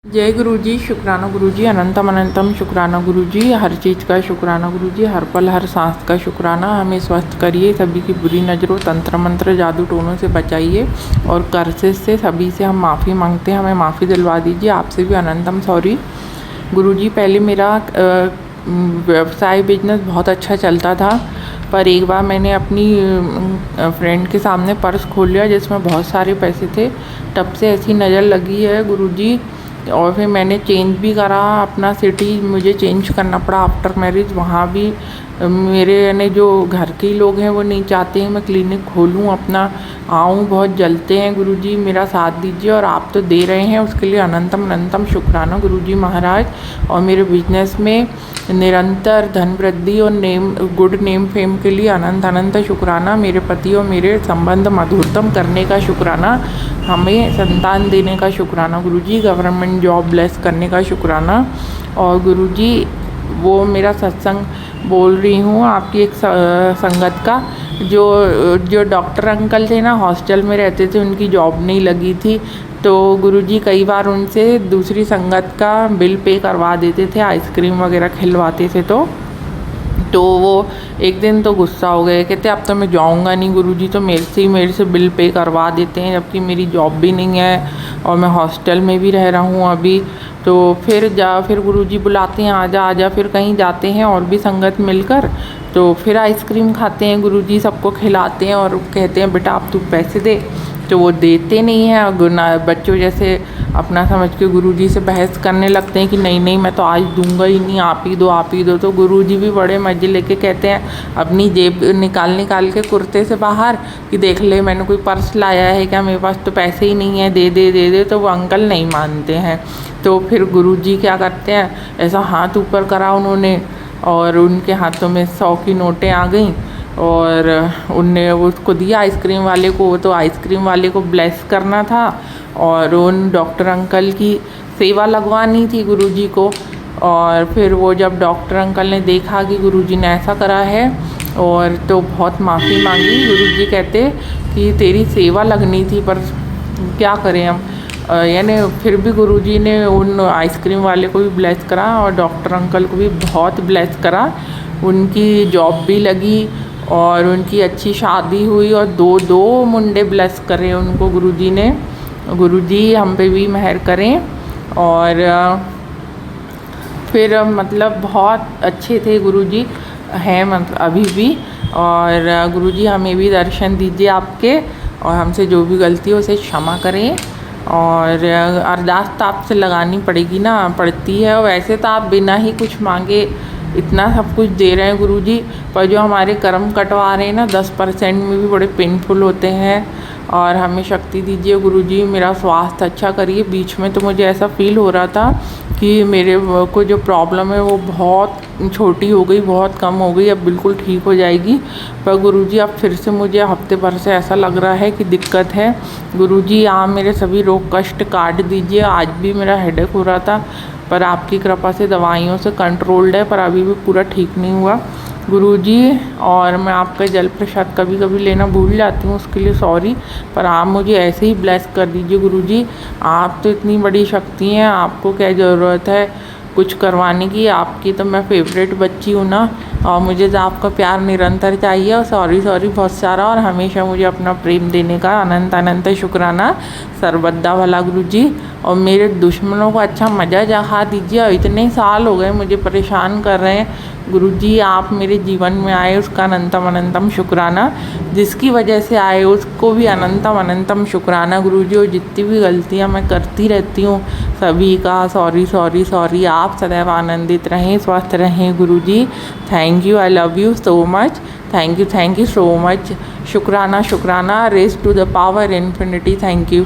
जय गुरु जी, शुक्राना गुरु जी, अनंतम अनंतम शुक्राना गुरु जी, हर चीज़ का शुक्राना गुरु जी, हर पल हर सांस का शुक्राना। हमें स्वस्थ करिए, सभी की बुरी नज़रों, तंत्र मंत्र, जादू टोनों से बचाइए और कर्सेस से सभी से हम माफ़ी मांगते हैं, हमें माफ़ी दिलवा दीजिए। आपसे भी अनंतम सॉरी गुरु जी। पहले मेरा व्यवसाय बिजनेस बहुत अच्छा चलता था, पर एक बार मैंने अपनी फ्रेंड के सामने पर्स खोल लिया जिसमें बहुत सारे पैसे थे। तब से ऐसी नज़र लगी है गुरु जी। और फिर मैंने चेंज भी करा अपना सिटी, मुझे चेंज करना पड़ा आफ्टर मैरिज। वहाँ भी मेरे यानी जो घर के लोग हैं वो नहीं चाहते हैं मैं क्लिनिक खोलूँ अपना, आऊँ, बहुत जलते हैं गुरुजी। मेरा साथ दीजिए और आप तो दे रहे हैं, उसके लिए अनंतम अनंतम शुक्राना गुरुजी महाराज। और मेरे बिजनेस में निरंतर धन वृद्धि और गुड नेम फेम के लिए अनंत अनंत शुक्राना। मेरे पति और मेरे संबंध मधुरतम करने का शुक्राना, हमें संतान देने का शुक्राना गुरुजी, गवर्नमेंट जॉब ब्लेस करने का शुक्राना। और गुरुजी वो मेरा सत्संग बोल रही हूँ आपकी एक संगत का, जो डॉक्टर अंकल थे ना, हॉस्टल में रहते थे, उनकी जॉब नहीं लगी थी, तो गुरुजी कई बार उनसे दूसरी संगत का बिल पे करवा देते थे, आइसक्रीम वगैरह खिलवाते थे। तो वो एक दिन तो गुस्सा हो गए, कहते अब तो मैं जाऊँगा नहीं गुरुजी, तो मेरे से बिल पे करवा देते हैं, जबकि मेरी जॉब भी नहीं है और मैं हॉस्टल में भी रह रहा हूँ अभी। तो फिर गुरुजी बुलाते हैं, आजा। फिर कहीं जाते हैं और भी संगत मिलकर, तो फिर आइसक्रीम खाते हैं गुरुजी, सबको खिलाते हैं और कहते हैं बेटा अब तू पैसे दे। तो वो देते नहीं हैं और बच्चों जैसे अपना समझ के गुरुजी से बहस करने लगते हैं कि नहीं मैं तो आज दूंगा ही नहीं, आप ही दो। तो गुरुजी भी बड़े मज़े लेके कहते हैं, अपनी जेब निकाल के कुर्ते से बाहर कि देख ले मैंने कोई पर्स लाया है क्या, मेरे पास तो पैसे ही नहीं है, दे। तो वो अंकल नहीं मानते हैं। तो फिर गुरुजी क्या करते हैं, ऐसा हाथ ऊपर करा उन्होंने और उनके हाथों में 100 की नोटें आ गई और उनने उसको दिया आइसक्रीम वाले को। वो तो आइसक्रीम वाले को ब्लेस करना था और उन डॉक्टर अंकल की सेवा लगवानी थी गुरुजी को। और फिर वो जब डॉक्टर अंकल ने देखा कि गुरुजी ने ऐसा करा है और तो बहुत माफ़ी मांगी। गुरुजी कहते कि तेरी सेवा लगनी थी, पर क्या करें हम। यानी फिर भी गुरुजी ने उन आइसक्रीम वाले को भी ब्लेस करा और डॉक्टर अंकल को भी बहुत ब्लेस करा। उनकी जॉब भी लगी और उनकी अच्छी शादी हुई और दो मुंडे ब्लेस करे उनको गुरुजी ने। गुरुजी हम पे भी मेहर करें। और फिर मतलब बहुत अच्छे थे गुरुजी, हैं मतलब अभी भी। और गुरुजी हमें भी दर्शन दीजिए आपके, और हमसे जो भी गलती हो उसे क्षमा करें। और अरदास तो आपसे लगानी पड़ती है। और वैसे तो आप बिना ही कुछ मांगे इतना सब कुछ दे रहे हैं गुरुजी, पर जो हमारे कर्म कटवा रहे हैं ना 10% में भी बड़े पेनफुल होते हैं। और हमें शक्ति दीजिए गुरुजी, मेरा स्वास्थ्य अच्छा करिए। बीच में तो मुझे ऐसा फील हो रहा था कि मेरे को जो प्रॉब्लम है वो बहुत छोटी हो गई, बहुत कम हो गई, अब बिल्कुल ठीक हो जाएगी। पर गुरुजी अब फिर से मुझे हफ्ते भर से ऐसा लग रहा है कि दिक्कत है। गुरुजी आप मेरे सभी रोग कष्ट काट दीजिए। आज भी मेरा हेडेक हो रहा था, पर आपकी कृपा से दवाइयों से कंट्रोल्ड है, पर अभी भी पूरा ठीक नहीं हुआ गुरुजी। और मैं आपका जल प्रसाद कभी कभी लेना भूल जाती हूँ, उसके लिए सॉरी, पर आप मुझे ऐसे ही ब्लेस कर दीजिए गुरुजी। आप तो इतनी बड़ी शक्ति हैं, आपको क्या ज़रूरत है कुछ करवाने की, आपकी तो मैं फेवरेट बच्ची हूँ ना। और मुझे तो आपका प्यार निरंतर चाहिए। और सॉरी बहुत सारा, और हमेशा मुझे अपना प्रेम देने का अनंत अनंत शुक्राना। सर्वदा भला गुरुजी। और मेरे दुश्मनों को अच्छा मज़ा चखा दीजिए। और इतने साल हो गए मुझे परेशान कर रहे हैं गुरुजी, आप मेरे जीवन में आए उसका अनंतम अनंतम शुक्राना। जिसकी वजह से आए उसको भी अनंतम अनंतम शुक्राना गुरुजी। और जितनी भी गलतियाँ मैं करती रहती हूँ सभी का सॉरी। आप सदैव आनंदित रहें, स्वस्थ रहें Guruji. Thank you, I love you so much. Thank you so much. शुक्राना। Raise to the power infinity. Thank you.